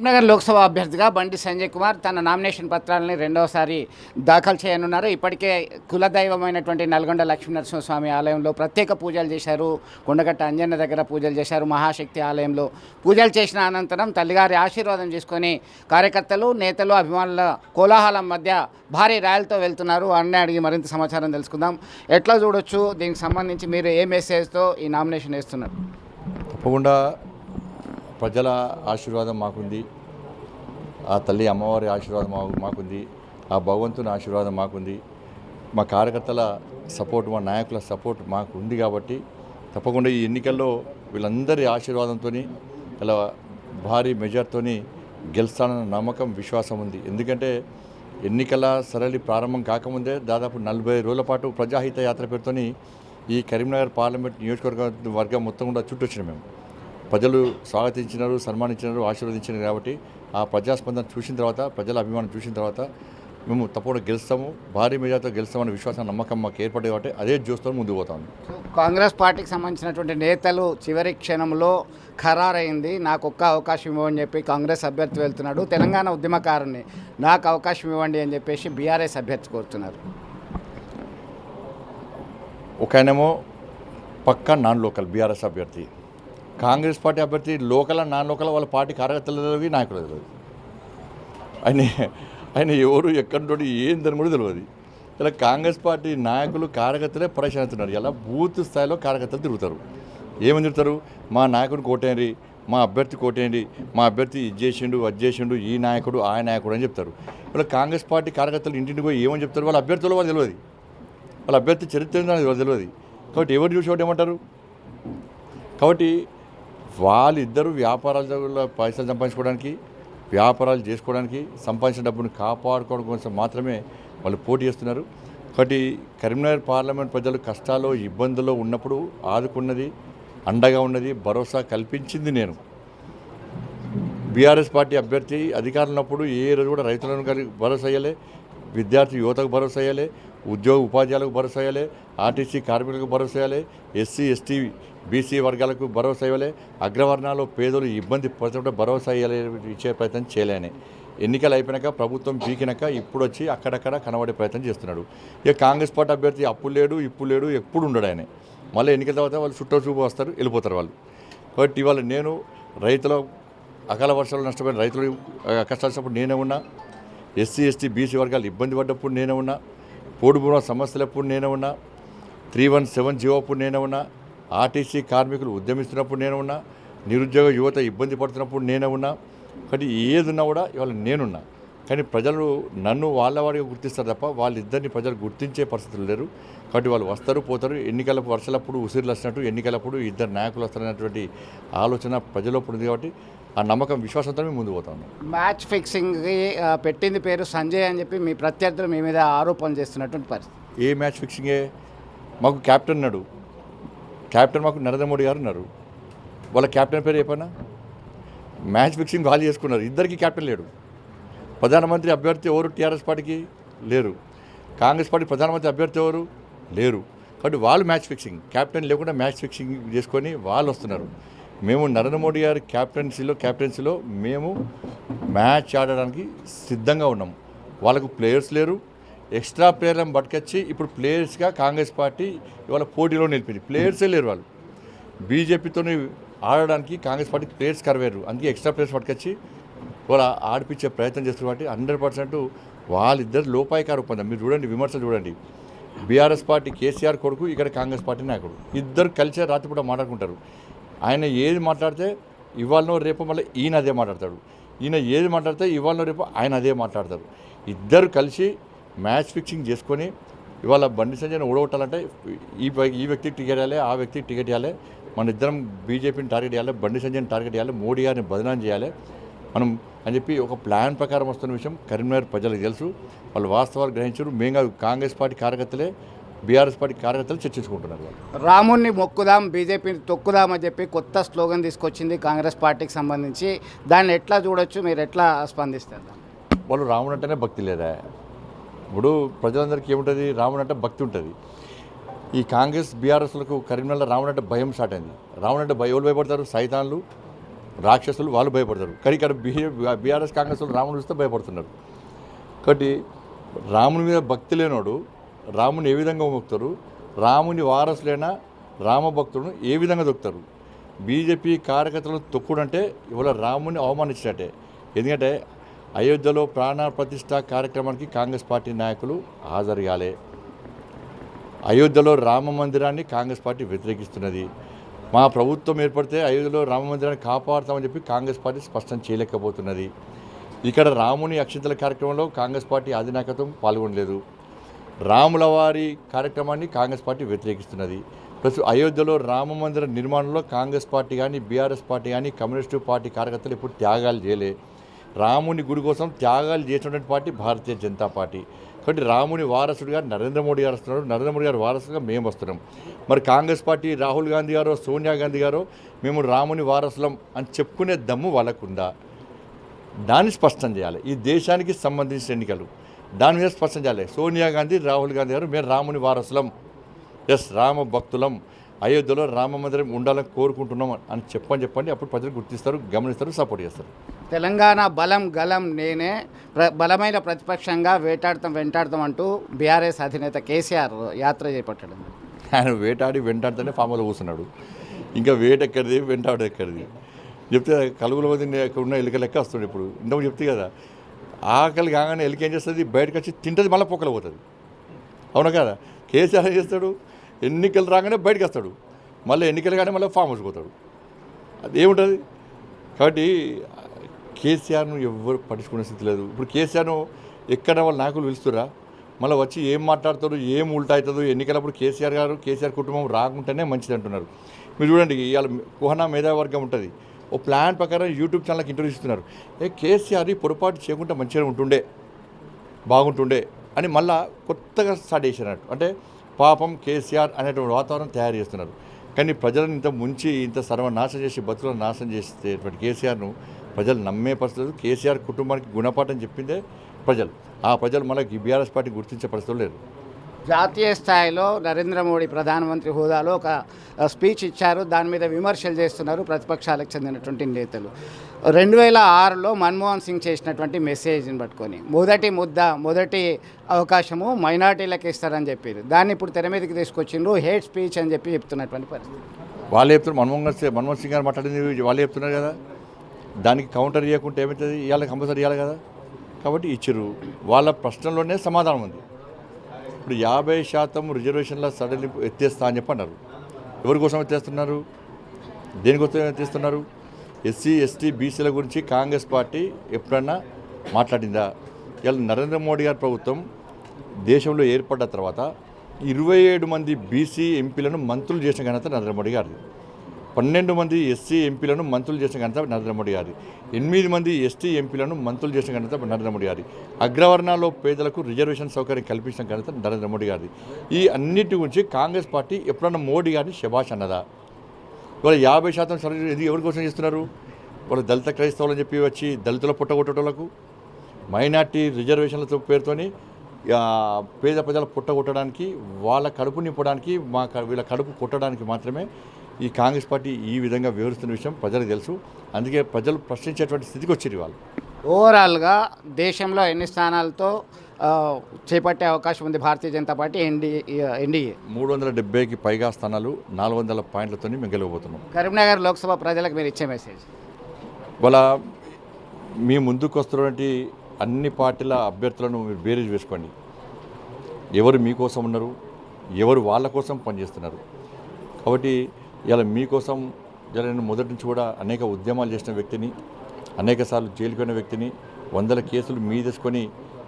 కరీంనగర్ లోక్సభ అభ్యర్థిగా బండి సంజయ్ కుమార్ తన నామినేషన్ పత్రాలని రెండవసారి దాఖలు చేయనున్నారు. ఇప్పటికే కులదైవమైనటువంటి నల్గొండ లక్ష్మీనరసింహస్వామి ఆలయంలో ప్రత్యేక పూజలు చేశారు. కొండగట్ట అంజన్న దగ్గర పూజలు చేశారు. మహాశక్తి ఆలయంలో పూజలు చేసిన అనంతరం తల్లిగారి ఆశీర్వాదం చేసుకొని కార్యకర్తలు, నేతలు, అభిమానుల కోలాహలం మధ్య భారీ ర్యాలీతో వెళ్తున్నారు. అన్నీ అడిగి మరింత సమాచారం తెలుసుకుందాం. ఎట్లా చూడొచ్చు, దీనికి సంబంధించి మీరు ఏ మెసేజ్తో ఈ నామినేషన్ వేస్తున్నారు? తప్పకుండా ప్రజల ఆశీర్వాదం మాకుంది, ఆ తల్లి అమ్మవారి ఆశీర్వాదం మాకుంది, ఆ భగవంతుని ఆశీర్వాదం మాకుంది, మా కార్యకర్తల సపోర్ట్, మా నాయకుల సపోర్ట్ మాకు ఉంది. కాబట్టి తప్పకుండా ఈ ఎన్నికల్లో వీళ్ళందరి ఆశీర్వాదంతో ఇలా భారీ మెజార్టీతో గెలుస్తానన్న నమ్మకం, విశ్వాసం ఉంది. ఎందుకంటే ఎన్నికల సరళి ప్రారంభం కాకముందే దాదాపు 40 రోజుల పాటు ప్రజాహిత యాత్ర పేరుతోని ఈ కరీంనగర్ పార్లమెంట్ నియోజకవర్గం మొత్తం కూడా చుట్టొచ్చినాం. మేము ప్రజలు స్వాగతించినారు, సన్మానించినారు, ఆశీర్వదించినారు. కాబట్టి ఆ ప్రజాస్పందన చూసిన తర్వాత, ప్రజల అభిమానం చూసిన తర్వాత మేము తప్పకుండా గెలుస్తాము, భారీ మెజార్టీతో గెలుస్తామనే విశ్వాసం, నమ్మకం మాకు ఏర్పడేది. కాబట్టి అదే చూస్తూ ముందుకు పోతాము. కాంగ్రెస్ పార్టీకి సంబంధించినటువంటి నేతలు చివరి క్షణంలో ఖరారైంది, నాకు ఒక్క అవకాశం ఇవ్వండి చెప్పి కాంగ్రెస్ అభ్యర్థి వెళ్తున్నాడు. తెలంగాణ ఉద్యమకారుని నాకు అవకాశం ఇవ్వండి అని చెప్పేసి బీఆర్ఎస్ అభ్యర్థి కోరుతున్నారు. ఒకనేమో పక్కా నాన్ లోకల్ బీఆర్ఎస్ అభ్యర్థి, కాంగ్రెస్ పార్టీ అభ్యర్థి లోకల్, నాన్ లోకల్ వాళ్ళ పార్టీ కార్యకర్తలు, నాయకులు తెలియదు. ఆయన ఎవరు, ఎక్కడి ఏం దాని కూడా తెలియదు. ఇలా కాంగ్రెస్ పార్టీ నాయకులు, కార్యకర్తలే పరిశీలిస్తున్నారు. ఇలా బూత్ స్థాయిలో కార్యకర్తలు తిరుగుతారు. ఏమని తిరుగుతారు? మా నాయకుడు కోటేయండి, మా అభ్యర్థి కోటేయండి, మా అభ్యర్థి ఇది చేసిండు, అది చేసిండు, ఈ నాయకుడు, ఆ నాయకుడు అని చెప్తారు. ఇలా కాంగ్రెస్ పార్టీ కార్యకర్తలు ఇంటింటికి పోయి ఏమని చెప్తారు? వాళ్ళ అభ్యర్థులు వాళ్ళు తెలియదు, వాళ్ళ అభ్యర్థి చరిత్ర ఏంటో తెలియదు. కాబట్టి ఎవరు చూసి ఒకటి ఏమంటారు? కాబట్టి వాళ్ళిద్దరూ వ్యాపారాల పైసలు సంపాదించుకోవడానికి, వ్యాపారాలు చేసుకోవడానికి, సంపాదించిన డబ్బును కాపాడుకోవడం కోసం మాత్రమే వాళ్ళు పోటీ చేస్తున్నారు. కాబట్టి కరీంనగర్ పార్లమెంట్ ప్రజలు కష్టాల్లో, ఇబ్బందుల్లో ఉన్నప్పుడు ఆదుకున్నది, అండగా ఉన్నది, భరోసా కల్పించింది నేను. బీఆర్ఎస్ పార్టీ అభ్యర్థి అధికారులు ఉన్నప్పుడు ఏ రోజు కూడా రైతులను భరోసా అయ్యలే, విద్యార్థి యువతకు భరోసా అయ్యలే, ఉద్యోగ ఉపాధ్యాయులకు భరోసా అయ్యాలి, ఆర్టీసీ కార్మికులకు భరోసా అయ్యాలి, ఎస్సీ ఎస్టీ బీసీ వర్గాలకు భరోసా ఇవ్వాలి, అగ్రవర్ణాలు పేదలు ఇబ్బంది పడుతుంటే భరోసా ఇచ్చే ప్రయత్నం చేయలేని. ఎన్నికలు అయిపోయినాక, ప్రభుత్వం పీకినాక ఇప్పుడు వచ్చి అక్కడక్కడ కనబడే ప్రయత్నం చేస్తున్నాడు. ఇక కాంగ్రెస్ పార్టీ అభ్యర్థి అప్పుడు లేడు, ఇప్పుడు లేడు, ఎప్పుడు ఉండడు ఆయన. మళ్ళీ ఎన్నికల తర్వాత వాళ్ళు చుట్టూ చూపు వస్తారు, వెళ్ళిపోతారు వాళ్ళు. కాబట్టి ఇవాళ నేను రైతుల అకాల వర్షాలు నష్టపోయిన రైతులు కష్టాలు వచ్చినప్పుడు నేనే ఉన్నా, ఎస్సీ ఎస్టీ బీసీ వర్గాలు ఇబ్బంది పడ్డప్పుడు నేనే ఉన్నా, పోడుబున సమస్యలప్పుడు నేనే ఉన్నా, 317 జీవో అప్పుడు నేనే ఉన్నా, ఆర్టీసీ కార్మికులు ఉద్యమిస్తున్నప్పుడు నేను ఉన్నా, నిరుద్యోగ యువత ఇబ్బంది పడుతున్నప్పుడు నేనే ఉన్నా. కాబట్టి ఏది ఉన్నా కూడా ఇవాళ నేనున్నా. కానీ ప్రజలు నన్ను వాళ్ళవాడిగా గుర్తిస్తారు తప్ప వాళ్ళిద్దరిని ప్రజలు గుర్తించే పరిస్థితులు లేరు. కాబట్టి వాళ్ళు వస్తారు, పోతారు. ఎన్నికల వర్షాలప్పుడు ఉసిరిలు వచ్చినట్టు ఎన్నికలప్పుడు ఇద్దరు నాయకులు వస్తారనేటువంటి ఆలోచన ప్రజలప్పుడు ఉంది. కాబట్టి ఆ నమ్మకం, విశ్వాసంతో మేము ముందుకు పోతాము. మ్యాచ్ ఫిక్సింగ్కి పెట్టింది పేరు సంజయ్ అని చెప్పి మీ ప్రత్యర్థులు మీ మీద ఆరోపణలు చేస్తున్నటువంటి పరిస్థితి. ఏ మ్యాచ్ ఫిక్సింగే? మాకు క్యాప్టెన్ ఉన్నాడు, క్యాప్టెన్ మాకు నరేంద్ర మోడీ గారు ఉన్నారు. వాళ్ళ క్యాప్టెన్ పేరు చెప్పనా? మ్యాచ్ ఫిక్సింగ్ వాళ్ళు చేసుకున్నారు. ఇద్దరికి క్యాప్టెన్ లేడు. ప్రధానమంత్రి అభ్యర్థి ఎవరు టీఆర్ఎస్ పార్టీకి లేరు, కాంగ్రెస్ పార్టీ ప్రధానమంత్రి అభ్యర్థి ఎవరు లేరు. కాబట్టి వాళ్ళు మ్యాచ్ ఫిక్సింగ్, క్యాప్టెన్ లేకుండా మ్యాచ్ ఫిక్సింగ్ చేసుకొని వాళ్ళు వస్తున్నారు. మేము నరేంద్ర మోడీ గారి క్యాప్టెన్సీలో మేము మ్యాచ్ ఆడడానికి సిద్ధంగా ఉన్నాం. వాళ్ళకు ప్లేయర్స్ లేరు, ఎక్స్ట్రా ప్లేయర్లను పట్టుకొచ్చి ఇప్పుడు ప్లేయర్స్గా కాంగ్రెస్ పార్టీ ఇవాళ పోటీలో నిలిపింది. ప్లేయర్సే లేరు. వాళ్ళు బీజేపీతో ఆడడానికి కాంగ్రెస్ పార్టీ ప్లేయర్స్ కరవేరు. అందుకే ఎక్స్ట్రా ప్లేయర్స్ పట్టుకొచ్చి ఇవాళ ఆడిపించే ప్రయత్నం చేస్తున్నారు. కాబట్టి 100% వాళ్ళిద్దరు లోపాయికార ఒప్పందం. మీరు చూడండి, విమర్శలు చూడండి. బీఆర్ఎస్ పార్టీ కేసీఆర్ కొడుకు, ఇక్కడ కాంగ్రెస్ పార్టీ నాయకుడు, ఇద్దరు కలిసి రాత్రి కూడా మాట్లాడుకుంటారు. ఆయన ఏది మాట్లాడితే ఇవాళనో రేపు మళ్ళీ ఈయన అదే మాట్లాడతాడు, ఈయన ఏది మాట్లాడితే ఇవాళనో రేపు ఆయన అదే మాట్లాడతారు. ఇద్దరు కలిసి మ్యాచ్ ఫిక్సింగ్ చేసుకొని ఇవాళ బండి సంజయ్ని ఓడగొట్టాలంటే ఈ వ్యక్తికి టికెట్ ఇవ్వాలి, ఆ వ్యక్తికి టికెట్ ఇవ్వాలి, మన ఇద్దరం బీజేపీని టార్గెట్ చేయాలి, బండి సంజయ్ని టార్గెట్ చేయాలి, మోడీ గారిని బదనాం చేయాలి మనం అని చెప్పి ఒక ప్లాన్ ప్రకారం వస్తున్న విషయం కరీంనగర్ ప్రజలకు తెలుసు. వాళ్ళు వాస్తవాలు గ్రహించారు. మేము కాంగ్రెస్ పార్టీ కార్యకర్తలే, బీఆర్ఎస్ పార్టీ కార్యకర్తలు చర్చించుకుంటున్నారు. రాముణ్ణి మొక్కుదాం, బీజేపీని తొక్కుదామని చెప్పి కొత్త స్లోగన్ తీసుకొచ్చింది కాంగ్రెస్ పార్టీకి సంబంధించి. దాన్ని ఎట్లా చూడొచ్చు, మీరు ఎట్లా స్పందిస్తారు? వాళ్ళు రాముడు అంటేనే భక్తి లేదా? ఇప్పుడు ప్రజలందరికీ ఏముంటుంది? రాముడు అంటే భక్తి ఉంటుంది. ఈ కాంగ్రెస్ బీఆర్ఎస్లకు కరీంనగర్లో రాముడు అంటే భయం స్టార్ట్ అయింది. రాముడు అంటే ఎవరు భయపడతారు? సైతాన్లు, రాక్షసులు వాళ్ళు భయపడతారు. కానీ ఇక్కడ బీఆర్ఎస్ కాంగ్రెస్ వాళ్ళు రాముని చూస్తే భయపడుతున్నారు. కాబట్టి రాముని మీద భక్తి లేనోడు రాముని ఏ విధంగా మొక్కుతారు? రాముని వారసులైన రామభక్తులను ఏ విధంగా దొక్కుతారు? బీజేపీ కార్యకర్తలను తొక్కుడంటే ఇవాళ రాముని అవమానించినట్టే. ఎందుకంటే అయోధ్యలో ప్రాణ ప్రతిష్ఠ కార్యక్రమానికి కాంగ్రెస్ పార్టీ నాయకులు హాజరు కాలే. అయోధ్యలో రామ మందిరాన్ని కాంగ్రెస్ పార్టీ వ్యతిరేకిస్తున్నది. మా ప్రభుత్వం ఏర్పడితే అయోధ్యలో రామ మందిరాన్ని కాపాడుతామని చెప్పి కాంగ్రెస్ పార్టీ స్పష్టం చేయలేకపోతున్నది. ఇక్కడ రాముని అక్షింతల కార్యక్రమంలో కాంగ్రెస్ పార్టీ అధినాయకత్వం పాల్గొనలేదు. రాముల వారి కార్యక్రమాన్ని కాంగ్రెస్ పార్టీ వ్యతిరేకిస్తున్నది. ప్లస్ అయోధ్యలో రామ మందిర నిర్మాణంలో కాంగ్రెస్ పార్టీ కానీ బీఆర్ఎస్ పార్టీ కానీ కమ్యూనిస్టు పార్టీ కార్యకర్తలు ఇప్పుడు త్యాగాలు చేయలే. రాముని గుడి కోసం త్యాగాలు చేసినటువంటి పార్టీ భారతీయ జనతా పార్టీ. కాబట్టి రాముని వారసుడిగా నరేంద్ర మోడీ గారు వస్తున్నారు, నరేంద్ర మోడీ గారు వారసుగా మేము వస్తున్నాం. మరి కాంగ్రెస్ పార్టీ రాహుల్ గాంధీ గారో సోనియా గాంధీ గారో మేము రాముని వారసులం అని చెప్పుకునే దమ్ము వాళ్ళకుందా? దాన్ని స్పష్టం చేయాలి. ఈ దేశానికి సంబంధించిన ఎన్నికలు, దాని మీద స్పష్టం చేయాలి. సోనియా గాంధీ రాహుల్ గాంధీ గారు మేము రాముని వారసులం, ఎస్ రామ భక్తులం, అయోధ్యలో రామ మందిరం ఉండాలని కోరుకుంటున్నాం అని చెప్పండి. అప్పుడు ప్రజలు గుర్తిస్తారు, గమనిస్తారు, సపోర్ట్ చేస్తారు. తెలంగాణ బలం గలం నేనే బలమైన ప్రతిపక్షంగా వెంటాడతాం అంటూ బీఆర్ఎస్ అధినేత కేసీఆర్ యాత్ర చేపట్టాడు. ఆయన వేటాడి వెంటాడితేనే ఫామ్లో కూర్చున్నాడు. ఇంకా వేటెక్కడిది వెంటాడు ఎక్కడిది చెప్తే కలుగుల మంది ఉన్న ఎలుక లెక్క వస్తుంది. ఇప్పుడు ఇంతకు చెప్తే కదా, ఆకలి కాగానే ఎలుక ఏం చేస్తుంది? బయటకు వచ్చి తింటుంది, మళ్ళీ పొక్కలు పోతుంది. అవునా కదా? కేసీఆర్ ఏం చేస్తాడు? ఎన్నికలు రాగానే బయటకు వస్తాడు, మళ్ళీ ఎన్నికలు కానీ మళ్ళీ ఫామ్ హౌస్ పోతాడు. అది ఏముంటుంది? కాబట్టి కేసీఆర్ను ఎవరు పట్టించుకునే స్థితి లేదు. ఇప్పుడు కేసీఆర్ను ఎక్కడ వాళ్ళ నాయకులు పిలుస్తురా, మళ్ళీ వచ్చి ఏం మాట్లాడతారు, ఏం ఉల్టా అవుతుందో ఎన్నికలప్పుడు కేసీఆర్ కుటుంబం రాకుంటేనే మంచిది అంటున్నారు. మీరు చూడండి, ఇవాళ కుహనా మేధావర్గం ఉంటుంది, ఓ ప్లాన్ ప్రకారం యూట్యూబ్ ఛానల్కి ఇంటర్వ్యూ ఇస్తున్నారు. కేసీఆర్ పొరపాటు చేయకుండా మంచిగా బాగుంటుండే అని మళ్ళా కొత్తగా స్టార్ట్ చేసినట్టు. అంటే పాపం కేసీఆర్ అనేటువంటి వాతావరణం తయారు చేస్తున్నారు. కానీ ప్రజలను ఇంత ముంచి ఇంత సర్వనాశనం చేసి బతుకులను నాశనం చేసేటువంటి కేసీఆర్ను ప్రజలు నమ్మే పరిస్థితులు. కేసీఆర్ కుటుంబానికి గుణపాఠం చెప్పిందే ప్రజలు. ఆ ప్రజలు మళ్ళీ బీఆర్ఎస్ పార్టీ గుర్తించే పరిస్థితులు లేదు. జాతీయ స్థాయిలో నరేంద్ర మోడీ ప్రధానమంత్రి హోదాలో ఒక స్పీచ్ ఇచ్చారు. దాని మీద విమర్శలు చేస్తున్నారు ప్రతిపక్షాలకు చెందినటువంటి నేతలు. 2006లో మన్మోహన్ సింగ్ చేసినటువంటి మెసేజ్ని పట్టుకొని మొదటి అవకాశము మైనార్టీలకు ఇస్తారని చెప్పారు. దాన్ని ఇప్పుడు తెర మీదకి తీసుకొచ్చిండ్రు, హేట్ స్పీచ్ అని చెప్తున్నటువంటి పరిస్థితి. వాళ్ళు చెప్తున్నారు, మన్మోహన్ సింగ్ గారు మాట్లాడింది వాళ్ళు చెప్తున్నారు కదా, దానికి కౌంటర్ చేయకుంటే ఏమవుతుంది? ఇవాళ కంపల్సరీ ఇవ్వాలి కదా. కాబట్టి ఇచ్చిర్రు. వాళ్ళ ప్రశ్నలోనే సమాధానం ఉంది. ఇప్పుడు 50% రిజర్వేషన్ల సడలింపు ఎత్తేస్తా అని చెప్పి అన్నారు. ఎవరి కోసం ఎత్తేస్తున్నారు? దేనికోసం ఎత్తేస్తున్నారు? ఎస్సీ ఎస్టీ బీసీల గురించి కాంగ్రెస్ పార్టీ ఎప్పుడన్నా మాట్లాడిందా? ఇలా నరేంద్ర మోడీ గారి ప్రభుత్వం దేశంలో ఏర్పడ్డ తర్వాత 27 మంది బీసీ ఎంపీలను మంత్రులు చేసిన ఘనత నరేంద్ర మోడీ గారిది. 12 మంది ఎస్సీ ఎంపీలను మంత్రులు చేసిన ఘనత నరేంద్ర మోడీ గారి. 8 మంది ఎస్టీ ఎంపీలను మంత్రులు చేసిన ఘనత నరేంద్ర మోడీ గారి. అగ్రవర్ణాల్లో పేదలకు రిజర్వేషన్ సౌకర్యం కల్పించిన ఘనత నరేంద్ర మోడీ గారిది. ఈ అన్నిటి గురించి కాంగ్రెస్ పార్టీ ఎప్పుడన్నా మోడీ గారిని శభాష్ అన్నదా? ఇవాళ 50% సర్వీస్ ఇది ఎవరి కోసం చేస్తున్నారు? వాళ్ళు దళిత క్రైస్తవులని చెప్పి వచ్చి దళితుల పుట్టగొట్టేటోళ్లకు, మైనార్టీ రిజర్వేషన్లతో పేరుతోని పేద ప్రజల పుట్టగొట్టడానికి, వాళ్ళ కడుపు నింపడానికి, వీళ్ళ కడుపు కొట్టడానికి మాత్రమే ఈ కాంగ్రెస్ పార్టీ ఈ విధంగా వివరిస్తున్న విషయం ప్రజలకు తెలుసు. అందుకే ప్రజలు ప్రశ్నించేటువంటి స్థితికి వచ్చారు వాళ్ళు. ఓవరాల్గా దేశంలో ఎన్ని స్థానాలతో చేపట్టే అవకాశం ఉంది భారతీయ జనతా పార్టీ ఎన్డీఏ? 370కి పైగా స్థానాలు, 400 పాయింట్లతో మేము గెలవబోతున్నాం. కరీంనగర్ లోక్సభ ప్రజలకు మీరు ఇచ్చే మెసేజ్? వాళ్ళ మీ ముందుకు వస్తున్నటువంటి అన్ని పార్టీల అభ్యర్థులను మీరు బేరీజ్ వేసుకోండి. ఎవరు మీకోసం ఉన్నారు, ఎవరు వాళ్ళ కోసం పనిచేస్తున్నారు. కాబట్టి ఇలా మీకోసం ఇలా నేను మొదటి నుంచి కూడా అనేక ఉద్యమాలు చేసిన వ్యక్తిని, అనేకసార్లు జైలుకు వెళ్ళిన వ్యక్తిని, 100 కేసులు మీదేసుకొని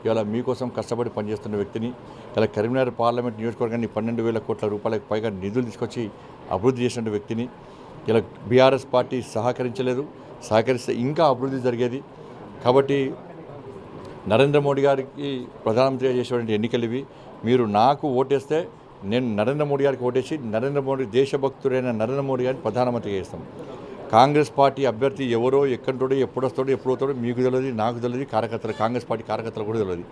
ఇలా మీకోసం కష్టపడి పనిచేస్తున్న వ్యక్తిని, ఇలా కరీంనగర్ పార్లమెంట్ నియోజకవర్గాన్ని 12,000 కోట్ల రూపాయలకు పైగా నిధులు తీసుకొచ్చి అభివృద్ధి చేసిన వ్యక్తిని. ఇలా బీఆర్ఎస్ పార్టీ సహకరిస్తే ఇంకా అభివృద్ధి జరిగేది. కాబట్టి నరేంద్ర మోడీ గారికి ప్రధానమంత్రిగా చేసేటువంటి ఎన్నికలు ఇవి. మీరు నాకు ఓటేస్తే నేను నరేంద్ర మోడీ గారికి ఓటేసి నరేంద్ర మోడీ దేశభక్తుడైన నరేంద్ర మోడీ గారిని ప్రధానమంత్రిగా చేస్తాం. కాంగ్రెస్ పార్టీ అభ్యర్థి ఎవరో ఎక్కడుంటాడో ఎప్పుడు వస్తాడో మీకు తెలియదు, నాకు తెలియదు, కాంగ్రెస్ పార్టీ కార్యకర్తలు కూడా తెలియదు.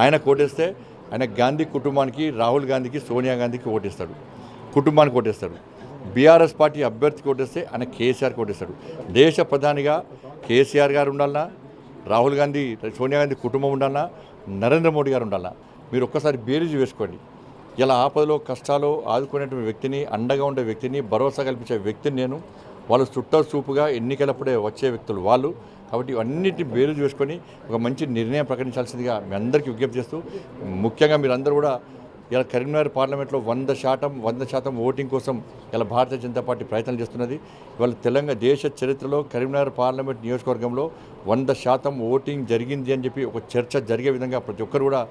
ఆయన ఓటేస్తే ఆయన గాంధీ కుటుంబానికి, రాహుల్ గాంధీకి, సోనియా గాంధీకి ఓటేస్తాడు, కుటుంబానికి ఓటేస్తాడు. బీఆర్ఎస్ పార్టీ అభ్యర్థి కోటేస్తే ఆయన కేసీఆర్ కోటేస్తాడు. దేశ ప్రధానిగా కేసీఆర్ గారు ఉండాలన్నా, రాహుల్ గాంధీ, సోనియా గాంధీ కుటుంబం ఉండాలన్నా, నరేంద్ర మోడీ గారు ఉండాలన్నా, మీరు ఒక్కసారి బేరీజు వేసుకోండి. ఇలా ఆపదలో కష్టాలు ఆదుకునేటువంటి వ్యక్తిని, అండగా ఉండే వ్యక్తిని, భరోసా కల్పించే వ్యక్తిని నేను. వాళ్ళు చూపుగా ఎన్నికలప్పుడే వచ్చే వ్యక్తులు వాళ్ళు. కాబట్టి ఇవన్నిటిని బేరీజు వేసుకొని ఒక మంచి నిర్ణయం ప్రకటించాల్సిందిగా మీ అందరికీ విజ్ఞప్తి చేస్తూ, ముఖ్యంగా మీరందరూ కూడా ఇలా కరీంనగర్ పార్లమెంట్లో 100% ఓటింగ్ కోసం ఇలా భారతీయ జనతా పార్టీ ప్రయత్నాలు చేస్తున్నది. ఇవాళ తెలంగాణ దేశ చరిత్రలో కరీంనగర్ పార్లమెంట్ నియోజకవర్గంలో 100% ఓటింగ్ జరిగింది అని చెప్పి ఒక చర్చ జరిగే విధంగా ప్రతి ఒక్కరు కూడా